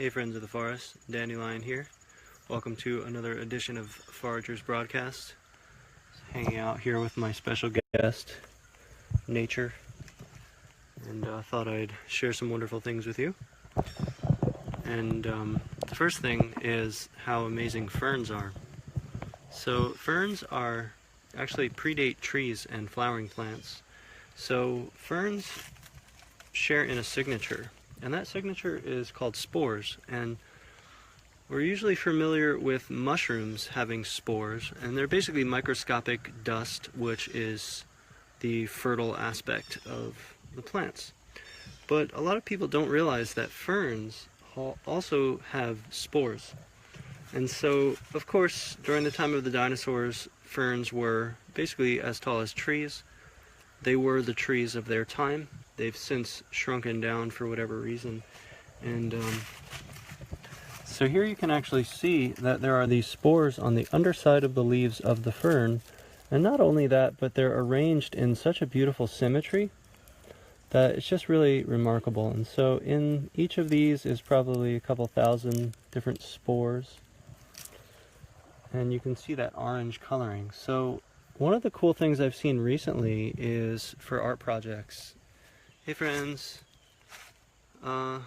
Hey friends of the forest, Dandelion here. Welcome to another edition of Foragers broadcast. Hanging out here with my special guest, Nature, and thought I'd share some wonderful things with you. And the first thing is how amazing ferns are. So ferns are actually predate trees and flowering plants. So ferns share in a signature, and that signature is called spores. And we're usually familiar with mushrooms having spores, and they're basically microscopic dust, which is the fertile aspect of the plants. But a lot of people don't realize that ferns also have spores. And so, of course, during the time of the dinosaurs, ferns were basically as tall as trees. They were the trees of their time. They've since shrunken down for whatever reason. And so here you can actually see that there are these spores on the underside of the leaves of the fern. And not only that, but they're arranged in such a beautiful symmetry that it's just really remarkable. And so in each of these is probably a couple thousand different spores. And you can see that orange coloring. So one of the cool things I've seen recently is for art projects. Hey friends, I'll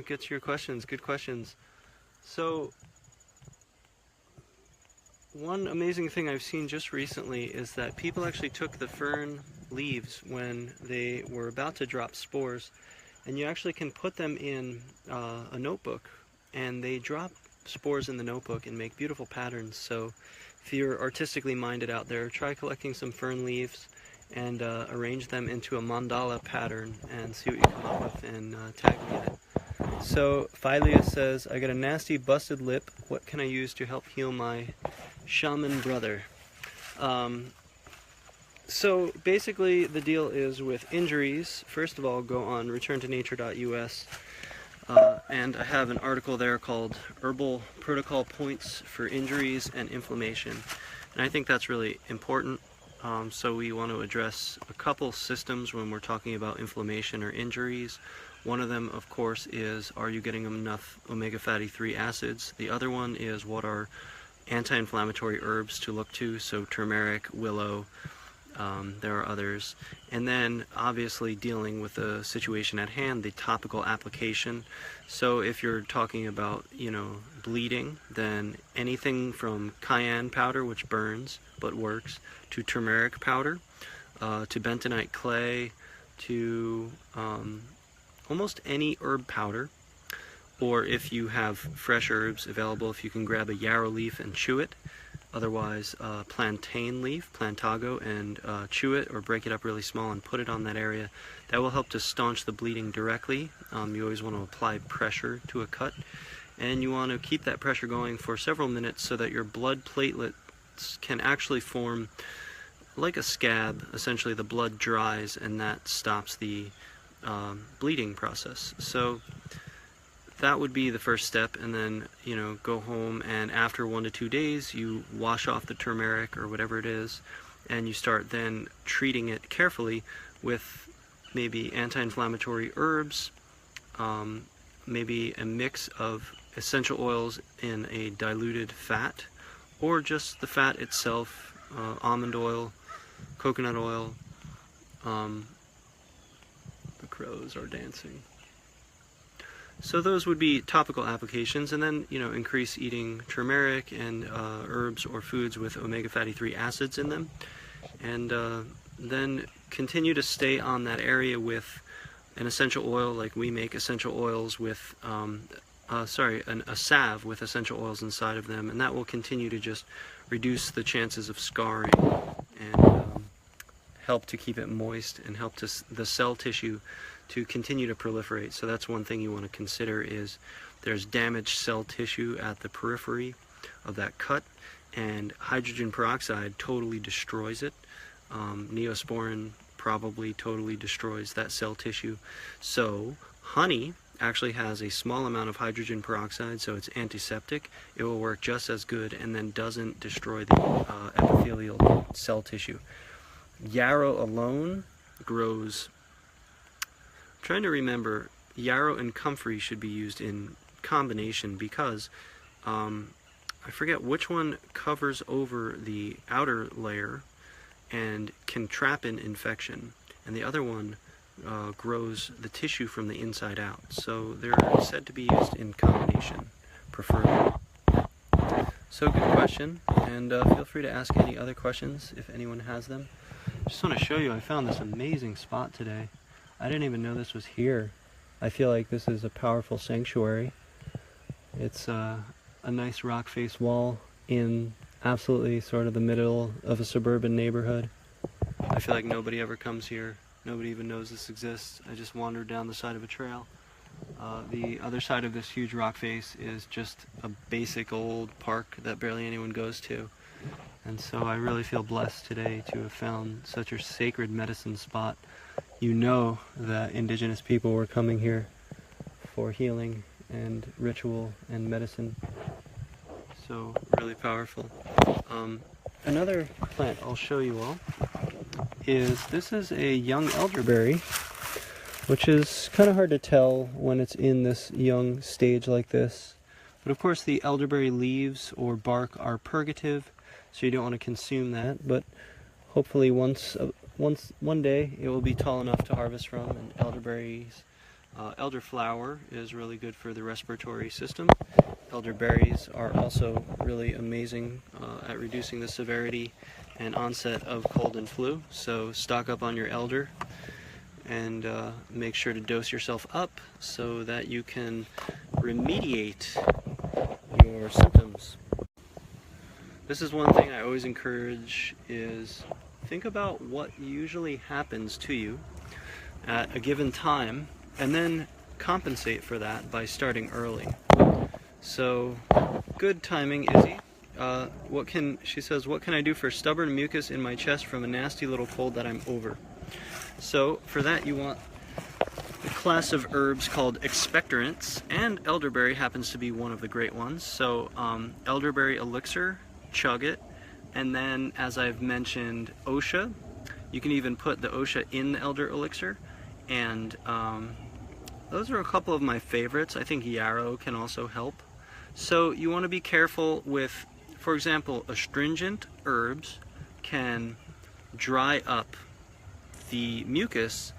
get to your questions, good questions. So one amazing thing I've seen just recently is that people actually took the fern leaves when they were about to drop spores, and you actually can put them in a notebook, and they drop spores in the notebook and make beautiful patterns. So if you're artistically minded out there, try collecting some fern leaves and arrange them into a mandala pattern and see what you come up with, and tag me in it. So Philia says, I got a nasty busted lip. What can I use to help heal my shaman brother? So basically the deal is with injuries, first of all, go on returntonature.us. And I have an article there called Herbal Protocol Points for Injuries and Inflammation. And I think that's really important. So we want to address a couple systems when we're talking about inflammation or injuries. One of them, of course, is, are you getting enough omega fatty 3 acids? The other one is, what are anti-inflammatory herbs to look to? So turmeric, willow, there are others. And then obviously dealing with the situation at hand, the topical application. So if you're talking about, bleeding, then anything from cayenne powder, which burns but works, to turmeric powder, to bentonite clay, to almost any herb powder. Or if you have fresh herbs available, if you can grab a yarrow leaf and chew it. Otherwise, plantain leaf, plantago, and chew it or break it up really small and put it on that area. That will help to staunch the bleeding directly. You always want to apply pressure to a cut. And you want to keep that pressure going for several minutes so that your blood platelets can actually form like a scab. Essentially, the blood dries and that stops the bleeding process. So that would be the first step, and then go home, and after 1 to 2 days you wash off the turmeric or whatever it is, and you start then treating it carefully with maybe anti-inflammatory herbs, maybe a mix of essential oils in a diluted fat, or just the fat itself, almond oil, coconut oil. The crows are dancing. So those would be topical applications, and then increase eating turmeric and herbs or foods with omega fatty 3 acids in them, and then continue to stay on that area with an essential oil, like we make essential oils with a salve with essential oils inside of them, and that will continue to just reduce the chances of scarring and help to keep it moist and help the cell tissue to continue to proliferate. So that's one thing you want to consider, is there's damaged cell tissue at the periphery of that cut, and hydrogen peroxide totally destroys it. Neosporin probably totally destroys that cell tissue. So honey actually has a small amount of hydrogen peroxide, so it's antiseptic. It will work just as good and then doesn't destroy the epithelial cell tissue. Yarrow alone grows, I'm trying to remember, yarrow and comfrey should be used in combination because I forget which one covers over the outer layer and can trap in infection, and the other one grows the tissue from the inside out. So they're said to be used in combination, preferably. So good question, and feel free to ask any other questions if anyone has them. Just want to show you, I found this amazing spot today. I didn't even know this was here. I feel like this is a powerful sanctuary. It's a nice rock face wall in absolutely sort of the middle of a suburban neighborhood. I feel like nobody ever comes here. Nobody even knows this exists. I just wandered down the side of a trail. The other side of this huge rock face is just a basic old park that barely anyone goes to. And so I really feel blessed today to have found such a sacred medicine spot. You know that indigenous people were coming here for healing and ritual and medicine. So really powerful. Another plant I'll show you all is, this is a young elderberry, which is kind of hard to tell when it's in this young stage like this. But of course the elderberry leaves or bark are purgative, so you don't want to consume that. But hopefully one day it will be tall enough to harvest from. And elderberries, elderflower is really good for the respiratory system. Elderberries are also really amazing at reducing the severity and onset of cold and flu. So stock up on your elder and make sure to dose yourself up so that you can remediate your symptoms. This is one thing I always encourage, is think about what usually happens to you at a given time and then compensate for that by starting early. So good timing, Izzy. She says, what can I do for stubborn mucus in my chest from a nasty little cold that I'm over? So for that you want a class of herbs called expectorants, and elderberry happens to be one of the great ones. So elderberry elixir, chug it, and then as I've mentioned, OSHA. You can even put the OSHA in the elder elixir, and those are a couple of my favorites. I think yarrow can also help. So you want to be careful with, for example, astringent herbs can dry up the mucus,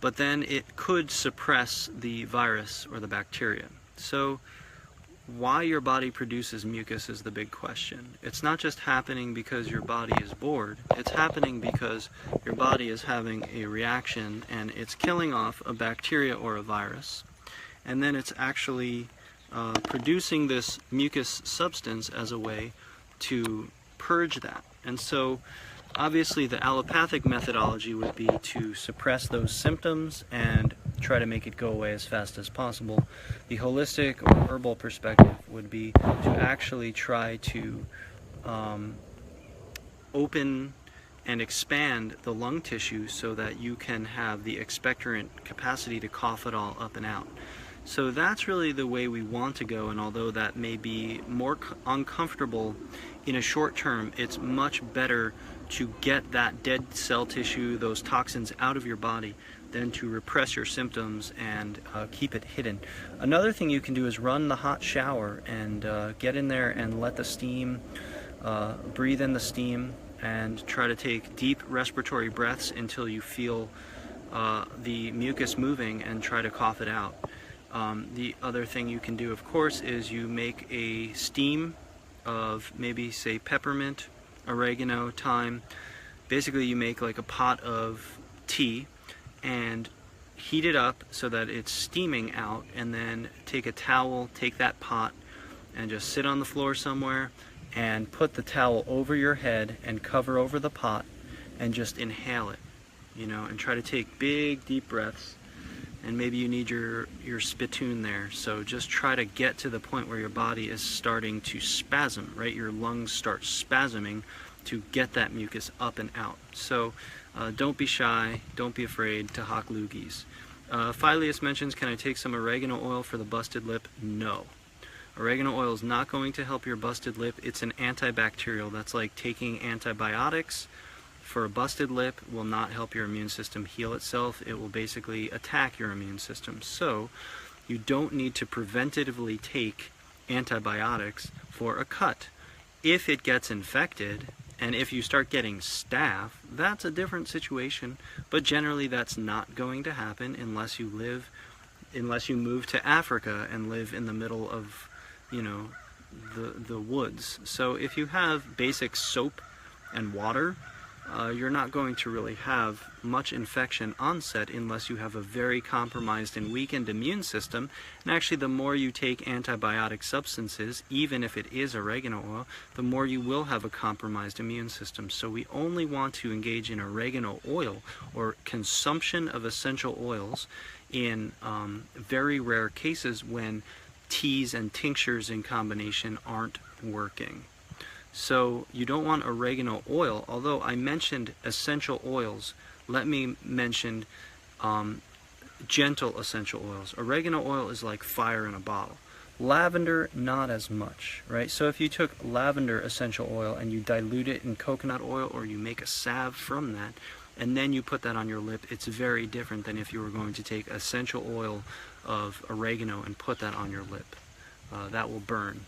but then it could suppress the virus or the bacteria. So why your body produces mucus is the big question. It's not just happening because your body is bored. It's happening because your body is having a reaction and it's killing off a bacteria or a virus. And then it's actually producing this mucus substance as a way to purge that. And so obviously the allopathic methodology would be to suppress those symptoms and try to make it go away as fast as possible. The holistic or herbal perspective would be to actually try to open and expand the lung tissue so that you can have the expectorant capacity to cough it all up and out. So that's really the way we want to go, and although that may be more uncomfortable in a short term, it's much better to get that dead cell tissue, those toxins out of your body, than to repress your symptoms and keep it hidden. Another thing you can do is run the hot shower and get in there and let the steam, breathe in the steam, and try to take deep respiratory breaths until you feel the mucus moving and try to cough it out. The other thing you can do, of course, is you make a steam of maybe, say, peppermint, oregano, thyme. Basically, you make like a pot of tea and heat it up so that it's steaming out, and then take a towel, take that pot, and just sit on the floor somewhere and put the towel over your head and cover over the pot and just inhale it, you know, and try to take big, deep breaths. And maybe you need your spittoon there. So just try to get to the point where your body is starting to spasm, right? Your lungs start spasming to get that mucus up and out. So don't be shy, don't be afraid to hock loogies. Phileas mentions, can I take some oregano oil for the busted lip? No. Oregano oil is not going to help your busted lip. It's an antibacterial. That's like taking antibiotics for a busted lip. Will not help your immune system heal itself. It will basically attack your immune system. So You don't need to preventatively take antibiotics for a cut. If it gets infected, and if you start getting staph, that's a different situation, but generally that's not going to happen unless you move to Africa and live in the middle of, the woods. So if you have basic soap and water, you're not going to really have much infection onset unless you have a very compromised and weakened immune system. And actually, the more you take antibiotic substances, even if it is oregano oil, the more you will have a compromised immune system. So we only want to engage in oregano oil or consumption of essential oils in very rare cases when teas and tinctures in combination aren't working. So you don't want oregano oil, although I mentioned essential oils. Let me mention gentle essential oils. Oregano oil is like fire in a bottle. Lavender, not as much, right? So if you took lavender essential oil and you dilute it in coconut oil, or you make a salve from that, and then you put that on your lip, it's very different than if you were going to take essential oil of oregano and put that on your lip. That will burn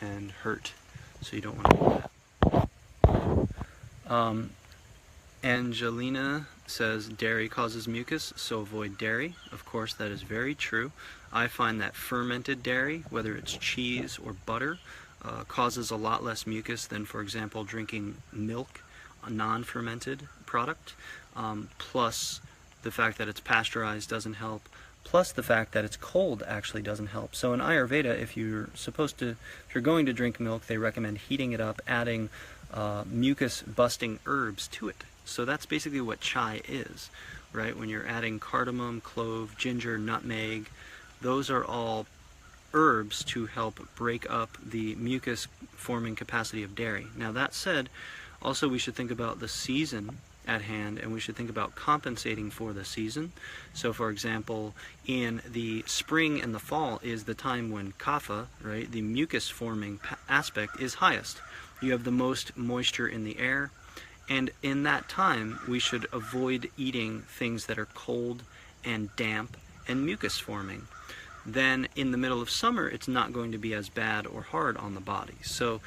and hurt. So you don't want to do that. Angelina says dairy causes mucus, so avoid dairy. Of course, that is very true. I find that fermented dairy, whether it's cheese or butter, causes a lot less mucus than, for example, drinking milk, a non-fermented product. Plus, the fact that it's pasteurized doesn't help. Plus the fact that it's cold actually doesn't help. So in Ayurveda, if you're going to drink milk, they recommend heating it up, adding mucus-busting herbs to it. So that's basically what chai is, right? When you're adding cardamom, clove, ginger, nutmeg, those are all herbs to help break up the mucus-forming capacity of dairy. Now that said, also we should think about the season at hand, and we should think about compensating for the season. So for example, in the spring and the fall is the time when kapha, right, the mucus forming aspect, is highest. You have the most moisture in the air, and in that time we should avoid eating things that are cold and damp and mucus forming. Then in the middle of summer it's not going to be as bad or hard on the body. So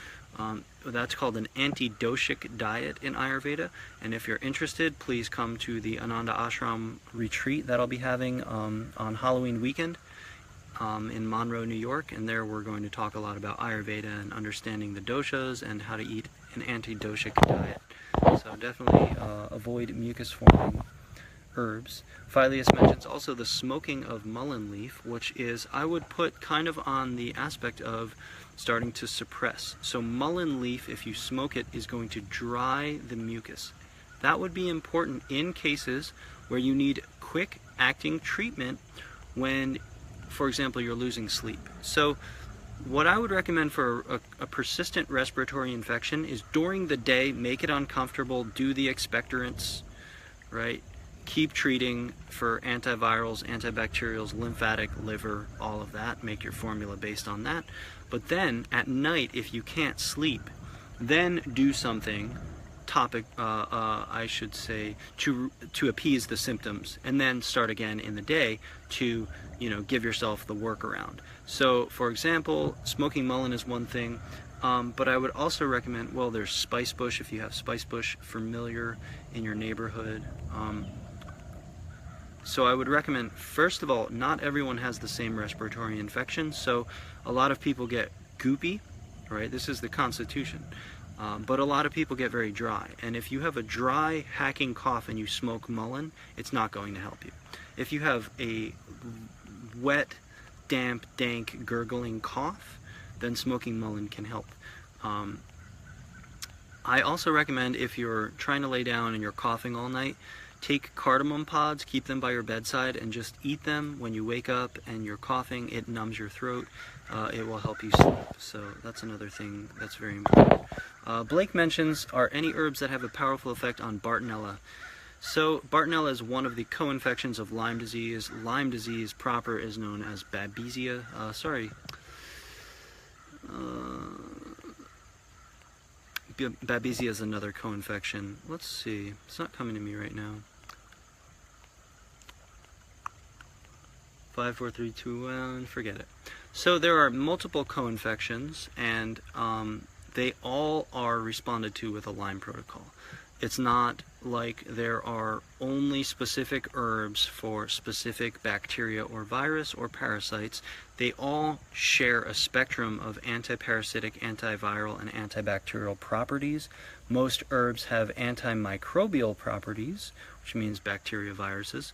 that's called an AntiDosha diet in Ayurveda, and if you're interested, please come to the Ananda Ashram retreat that I'll be having on Halloween weekend in Monroe, New York, and there we're going to talk a lot about Ayurveda and understanding the doshas and how to eat an AntiDosha diet. So definitely avoid mucus-forming herbs. Phyleus mentions also the smoking of mullein leaf, which is, I would put kind of on the aspect of starting to suppress. So mullein leaf, if you smoke it, is going to dry the mucus. That would be important in cases where you need quick acting treatment when, for example, you're losing sleep. So what I would recommend for a persistent respiratory infection is during the day, make it uncomfortable, do the expectorants, right? Keep treating for antivirals, antibacterials, lymphatic, liver, all of that. Make your formula based on that. But then at night, if you can't sleep, then do something I should say, to appease the symptoms, and then start again in the day to, give yourself the workaround. So, for example, smoking mullein is one thing, but I would also recommend, well, there's spice bush, if you have spice bush familiar in your neighborhood. So I would recommend, first of all, not everyone has the same respiratory infection, so a lot of people get goopy, right? This is the constitution. But a lot of people get very dry, and if you have a dry, hacking cough and you smoke mullein, it's not going to help you. If you have a wet, damp, dank, gurgling cough, then smoking mullein can help. I also recommend, if you're trying to lay down and you're coughing all night, take cardamom pods, keep them by your bedside, and just eat them when you wake up and you're coughing. It numbs your throat. It will help you sleep. So that's another thing that's very important. Blake mentions, are any herbs that have a powerful effect on Bartonella? So Bartonella is one of the co-infections of Lyme disease. Lyme disease proper is known as Babesia. Babesia is another co-infection. Let's see. It's not coming to me right now. 5, 4, 3, 2, 1, forget it. So there are multiple co-infections, and they all are responded to with a Lyme protocol. It's not like there are only specific herbs for specific bacteria or virus or parasites. They all share a spectrum of antiparasitic, antiviral, and antibacterial properties. Most herbs have antimicrobial properties, which means bacteria, viruses,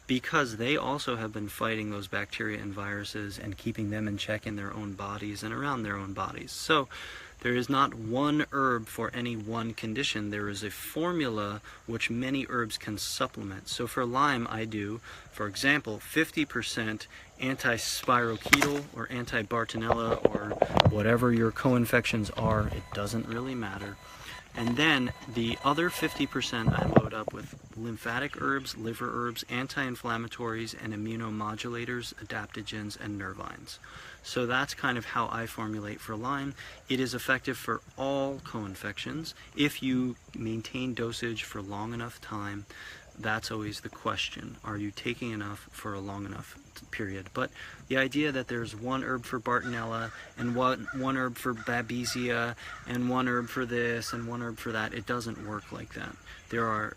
because they also have been fighting those bacteria and viruses and keeping them in check in their own bodies and around their own bodies. So there is not one herb for any one condition. There is a formula which many herbs can supplement. So for Lyme, I do, for example, 50% anti-spirochetal or anti-Bartonella or whatever your co-infections are. It doesn't really matter. And then the other 50% I load up with lymphatic herbs, liver herbs, anti-inflammatories, and immunomodulators, adaptogens, and nervines. So that's kind of how I formulate for Lyme. It is effective for all co-infections if you maintain dosage for long enough time. That's always the question. Are you taking enough for a long enough period? But the idea that there's one herb for Bartonella and one herb for Babesia and one herb for this and one herb for that, it doesn't work like that. There are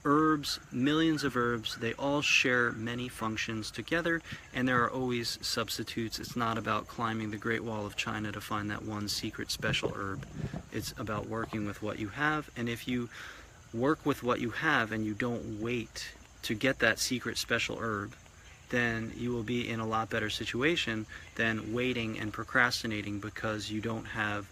herbs, millions of herbs, they all share many functions together, and there are always substitutes. It's not about climbing the Great Wall of China to find that one secret special herb. It's about working with what you have, and if you work with what you have and you don't wait to get that secret special herb, then you will be in a lot better situation than waiting and procrastinating because you don't have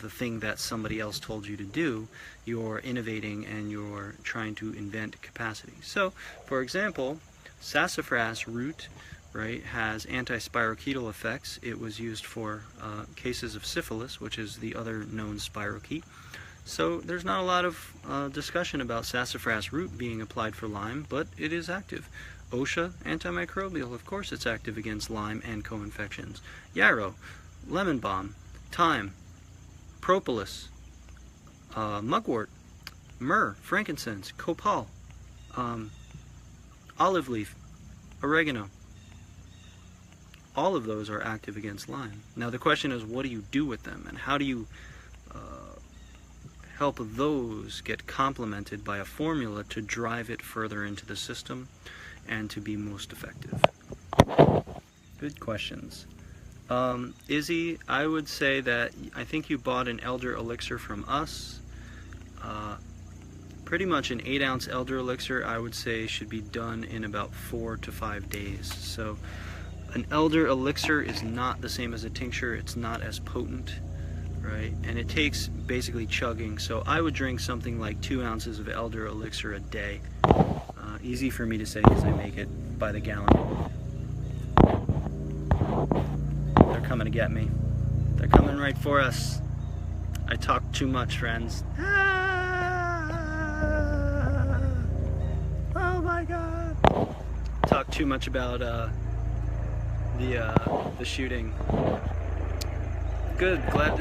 the thing that somebody else told you to do. You're innovating and you're trying to invent capacity. So, for example, sassafras root, right, has anti-spirochetal effects. It was used for cases of syphilis, which is the other known spirochete. So there's not a lot of discussion about sassafras root being applied for Lyme, but it is active. OSHA, antimicrobial, of course it's active against Lyme and co-infections. Yarrow, lemon balm, thyme, propolis, mugwort, myrrh, frankincense, copal, olive leaf, oregano. All of those are active against Lyme. Now the question is, what do you do with them, and how do you help those get complemented by a formula to drive it further into the system and to be most effective? Good questions. Izzy, I would say that I think you bought an elder elixir from us. Pretty much an 8-ounce elder elixir, I would say, should be done in about 4 to 5 days. So an elder elixir is not the same as a tincture. It's not as potent, right? And it takes basically chugging. So I would drink something like 2 ounces of elder elixir a day. Easy for me to say because I make it by the gallon. They're coming to get me. They're coming right for us. I talk too much, friends. Oh my God. Talk too much about the shooting. Good. Glad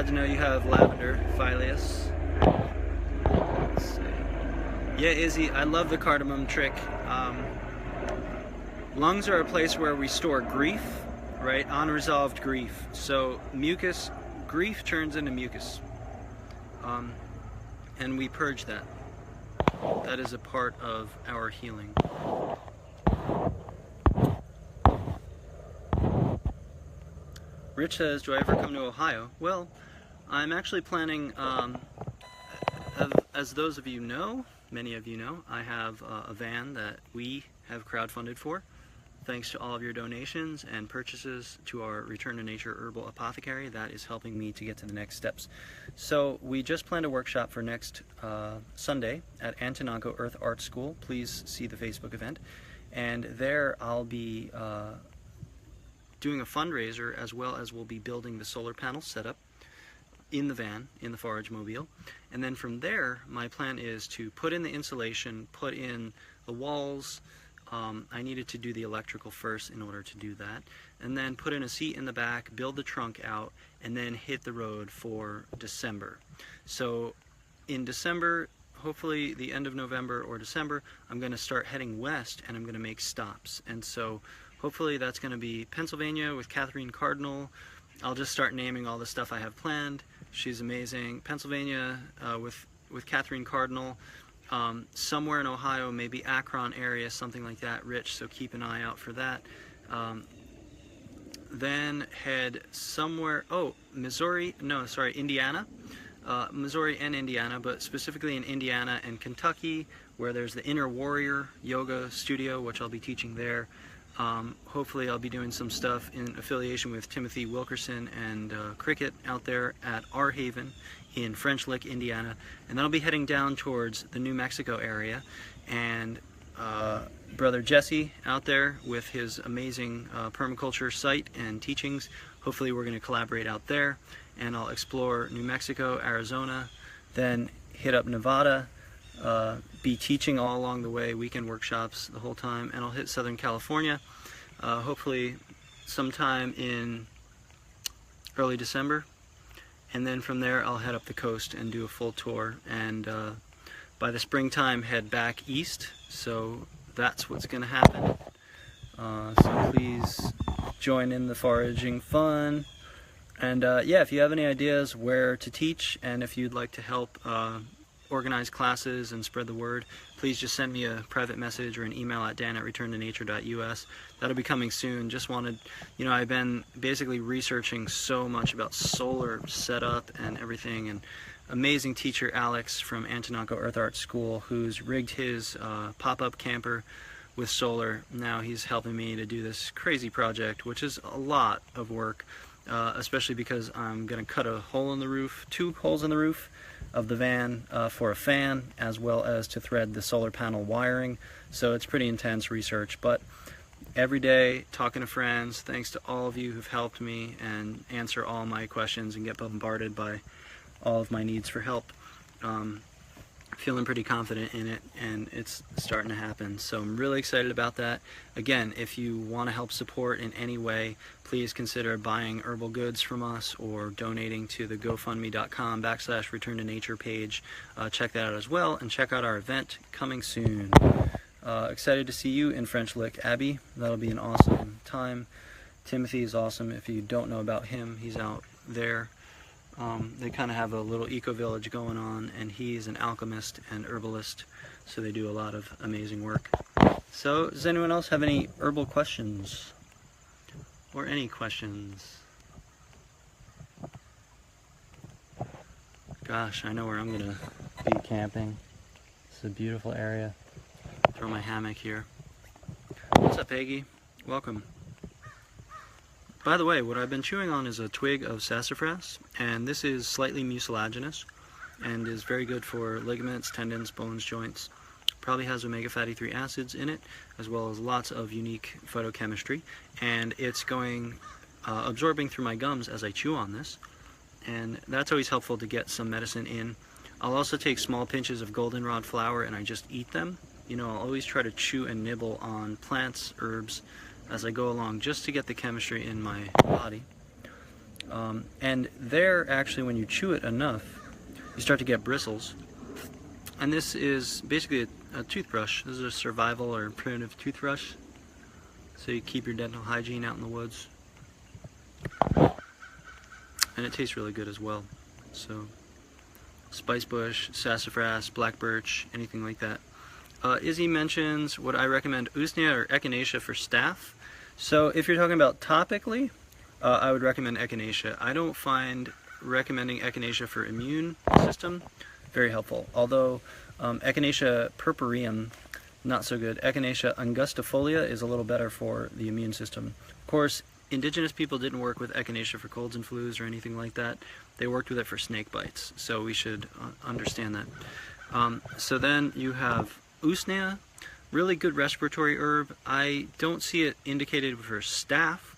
to know you have lavender, Phileas. Let's see. Yeah, Izzy, I love the cardamom trick. Lungs are a place where we store grief, right? Unresolved grief. So mucus, grief turns into mucus. And we purge that. That is a part of our healing. Rich says, do I ever come to Ohio? Well, I'm actually planning, as those of you know, many of you know, I have a van that we have crowdfunded for, thanks to all of your donations and purchases to our Return to Nature Herbal Apothecary. That is helping me to get to the next steps. So we just planned a workshop for next Sunday at Antononco Earth Art School. Please see the Facebook event. And there I'll be doing a fundraiser, as well as we'll be building the solar panel setup in the van, in the Forage Mobile. And then from there, my plan is to put in the insulation, put in the walls. I needed to do the electrical first in order to do that. And then put in a seat in the back, build the trunk out, and then hit the road for December. So in December, hopefully the end of November or December, I'm going to start heading west, and I'm going to make stops. And so hopefully that's going to be Pennsylvania with Catherine Cardinal. I'll just start naming all the stuff I have planned. She's amazing. Pennsylvania with Catherine Cardinal. Somewhere in Ohio, maybe Akron area, something like that, rich, so keep an eye out for that. Then head somewhere, Indiana. Missouri and Indiana, but specifically in Indiana and Kentucky, where there's the Inner Warrior Yoga Studio, which I'll be teaching there. Hopefully I'll be doing some stuff in affiliation with Timothy Wilkerson and Cricket out there at Our Haven in French Lick, Indiana. And then I'll be heading down towards the New Mexico area, and Brother Jesse out there with his amazing permaculture site and teachings. Hopefully we're going to collaborate out there, and I'll explore New Mexico, Arizona, then hit up Nevada, be teaching all along the way, weekend workshops the whole time, and I'll hit Southern California, hopefully sometime in early December, and then from there I'll head up the coast and do a full tour, and by the springtime head back east. So that's what's going to happen. So please join in the foraging fun. And yeah, if you have any ideas where to teach, and if you'd like to help organize classes and spread the word, please just send me a private message or an email at dan@returntonature.us. That'll be coming soon. Just wanted, I've been basically researching so much about solar setup and everything, and amazing teacher Alex from Antonaco Earth Art School, who's rigged his pop-up camper with solar. Now he's helping me to do this crazy project, which is a lot of work, especially because I'm going to cut a hole in the roof, 2 holes in the roof of the van for a fan, as well as to thread the solar panel wiring. So it's pretty intense research, but every day talking to friends, thanks to all of you who've helped me and answer all my questions and get bombarded by all of my needs for help. Feeling pretty confident in it, and it's starting to happen, so I'm really excited about that. Again, if you want to help support in any way, please consider buying herbal goods from us or donating to the gofundme.com/return-to-nature page. Check that out as well, and check out our event coming soon. Excited to see you in French Lick, Abbey. That'll be an awesome time. Timothy is awesome. If you don't know about him, he's out there. They kind of have a little eco-village going on, and he's an alchemist and herbalist, so they do a lot of amazing work. So, does anyone else have any herbal questions? Or any questions? Gosh, I know where I'm going to be camping. It's a beautiful area. Throw my hammock here. What's up, Peggy? Welcome. By the way, what I've been chewing on is a twig of sassafras, and this is slightly mucilaginous and is very good for ligaments, tendons, bones, joints. Probably has omega fatty 3 acids in it, as well as lots of unique phytochemistry, and it's going absorbing through my gums as I chew on this, and that's always helpful to get some medicine in. I'll also take small pinches of goldenrod flower and I just eat them. I'll always try to chew and nibble on plants, herbs, as I go along, just to get the chemistry in my body. And there, actually, when you chew it enough, you start to get bristles. And this is basically a toothbrush. This is a survival or primitive toothbrush. So you keep your dental hygiene out in the woods. And it tastes really good as well. So, spice bush, sassafras, black birch, anything like that. Izzy mentions, would I recommend usnea or echinacea for staph? So if you're talking about topically, I would recommend echinacea. I don't find recommending echinacea for immune system very helpful. Although echinacea purpureum, not so good. Echinacea angustifolia is a little better for the immune system. Of course, indigenous people didn't work with echinacea for colds and flus or anything like that. They worked with it for snake bites. So we should understand that. So then you have usnea, really good respiratory herb. I don't see it indicated for staph.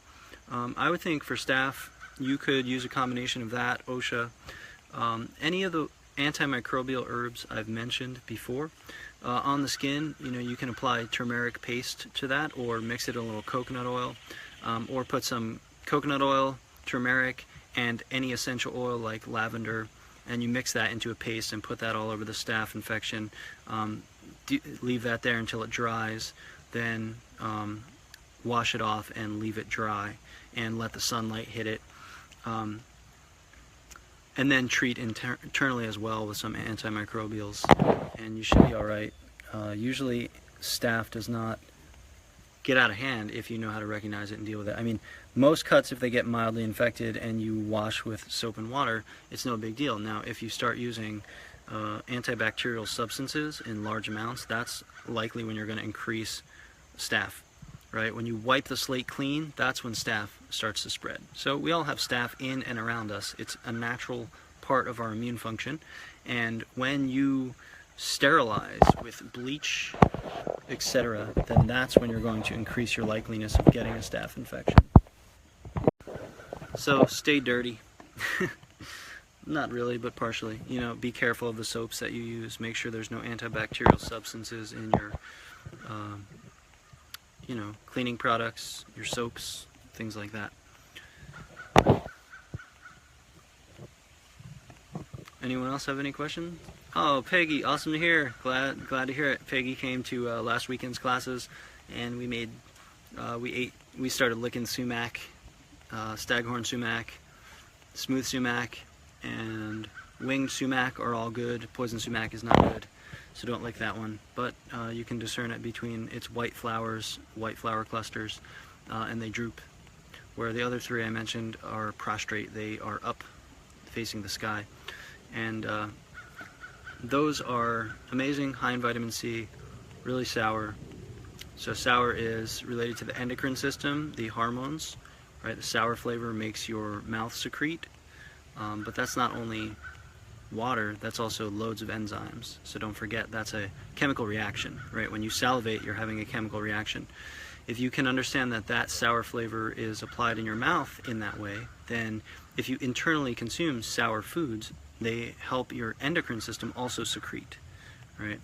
I would think for staph you could use a combination of that, OSHA, any of the antimicrobial herbs I've mentioned before. On the skin, you can apply turmeric paste to that, or mix it in a little coconut oil, or put some coconut oil, turmeric, and any essential oil like lavender, and you mix that into a paste and put that all over the staph infection. Leave that there until it dries, then wash it off and leave it dry and let the sunlight hit it. And then treat internally as well with some antimicrobials, and you should be alright. Usually staph does not get out of hand if you know how to recognize it and deal with it. I mean, most cuts, if they get mildly infected and you wash with soap and water, it's no big deal. Now, if you start using antibacterial substances in large amounts, that's likely when you're going to increase staph, right? When you wipe the slate clean, that's when staph starts to spread. So we all have staph in and around us. It's a natural part of our immune function, and when you sterilize with bleach, etc., then that's when you're going to increase your likeliness of getting a staph infection. So stay dirty. Not really, but partially. You know, be careful of the soaps that you use. Make sure there's no antibacterial substances in your you know, cleaning products, your soaps, things like that. Anyone else have any questions? Oh, Peggy, awesome to hear. Glad to hear it. Peggy came to last weekend's classes, and we started licking sumac, staghorn sumac, smooth sumac, and winged sumac are all good. Poison sumac is not good, so don't lick that one. But you can discern it between its white flower clusters, and they droop. Where the other three I mentioned are prostrate, they are up, facing the sky. And those are amazing, high in vitamin C, really sour. So sour is related to the endocrine system, the hormones, right? The sour flavor makes your mouth secrete, but that's not only water, that's also loads of enzymes. So don't forget, that's a chemical reaction, right? When you salivate, you're having a chemical reaction. If you can understand that that sour flavor is applied in your mouth in that way, then if you internally consume sour foods, they help your endocrine system also secrete, right?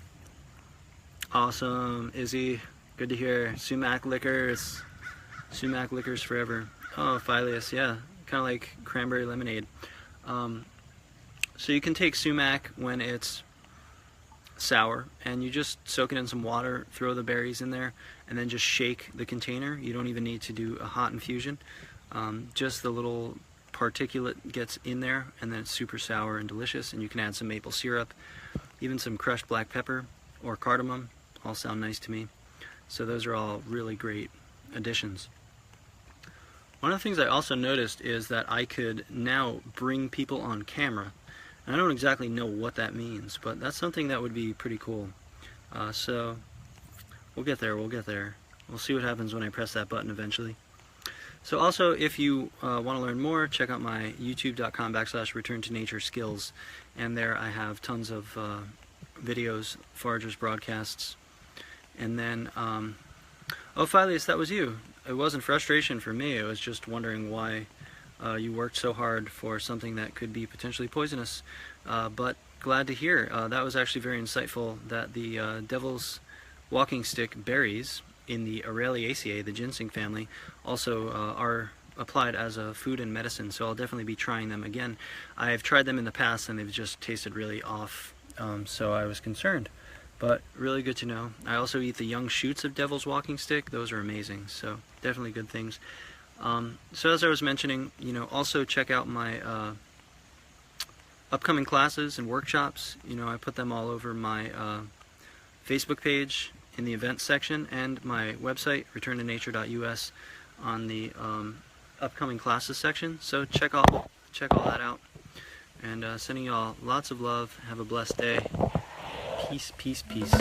Awesome, Izzy. Good to hear. Sumac liquors. Sumac liquors forever. Oh, Phileas, yeah. Kind of like Cranberry Lemonade. So you can take sumac when it's sour, and you just soak it in some water, throw the berries in there, and then just shake the container. You don't even need to do a hot infusion. Just the little particulate gets in there, and then it's super sour and delicious, and you can add some maple syrup, even some crushed black pepper or cardamom. All sound nice to me. So those are all really great additions. One of the things I also noticed is that I could now bring people on camera. And I don't exactly know what that means, but that's something that would be pretty cool. So we'll get there, we'll get there. We'll see what happens when I press that button eventually. So also, if you want to learn more, check out my youtube.com/returntonatureSkills, and there I have tons of videos, Foragers broadcasts, and then, oh, Phileas, that was you. It wasn't frustration for me, it was just wondering why you worked so hard for something that could be potentially poisonous, but glad to hear. That was actually very insightful that the devil's walking stick berries in the Araliaceae, the ginseng family, also are applied as a food and medicine, so I'll definitely be trying them again. I've tried them in the past and they've just tasted really off, so I was concerned, but really good to know. I also eat the young shoots of devil's walking stick. Those are amazing, so definitely good things. So as I was mentioning, you know, also check out my upcoming classes and workshops. You know, I put them all over my Facebook page in the events section, and my website, returntonature.us, on the upcoming classes section. So check all that out. And sending y'all lots of love. Have a blessed day. Peace, peace, peace.